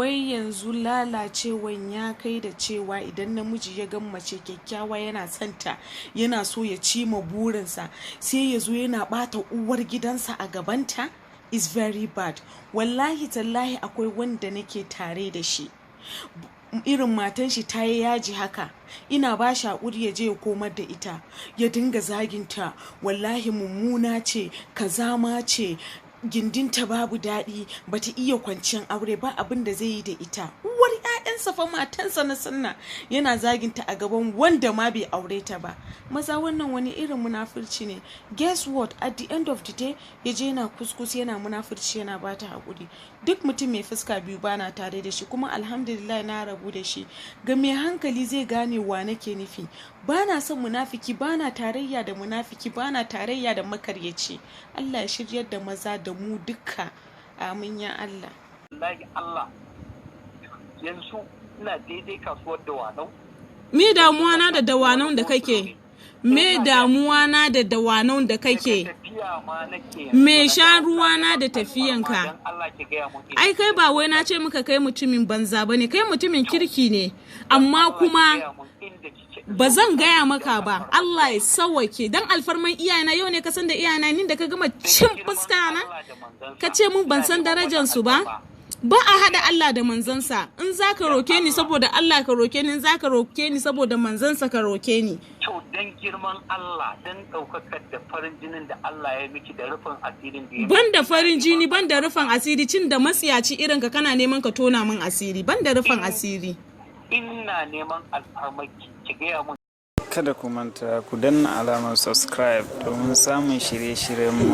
wai yanzu lalacewan ya kai da cewa idan namiji ya gan mace kyakkyawa yana santa, yana so ya cima burinsa, sai ya zo yana bata uwar gidansa a gabanta. Is very bad. Wallahi tallahi akwai wanda nake tare da shi, irin matan shi ta yi yaji haka, ina ba shi haƙuri ya je ya komar da ita, ya dinga zaginta, wallahi mummuna ce, kazama ce, gindinta babu daɗi, bata iya kwanciyar aure ba, abin da zai yi da ita. Uwar 'ya'yansa fa, matansa na sunna, yana zaginta a gaban wanda ma bai aure ta ba. Maza, wannan wani irin munafurci ne? Guess what, at the end of the day ya je yana kuskus, yana munafurci, yana bata haƙuri. Duk mutum mai fuska biyu bana tare da shi, kuma alhamdulillah na rabu da shi. Ga mai hankali zai gane wa nake nufi. Bana son munafiki, bana tarayya da munafiki, bana tarayya da makaryaci. Allah ya shiryar da maza da mu duka, amin ya Allah. Wallahi Allah, yanzu ina daidai kasuwar Dawanau. Me damuwa na da Dawanau da kake? Me damuwa na da Dawanau da kake? Me sha ruwa na da tafiyanka? Ai kai ba wai na ce muka kai mutumin banza bane, kai mutumin kirki ne, amma kuma ba zan gaya maka ba. Allah ya sawwake, dan alfarman iyayena. Yau ne ka san da iyayena, ni da ka gama cin fuska na ka ce mun ban san darajar su ba. Ba a hada Allah da manzansa. In za ka roke ni saboda Allah ka roke ni, in za ka roke ni saboda manzansa ka roke ni. To dan girman Allah, dan daukakar da farin jinin da Allah ya miki da rufin asirin da ya ban da farin jini, ban da rufin asiri, cin da matsiyaci irin ka kana neman ka tona min asiri, ban da rufin asiri. Ina neman alfarmaki ki gaya mun. Kada ku manta ku danna alamar subscribe domin samun shirye-shiryenmu.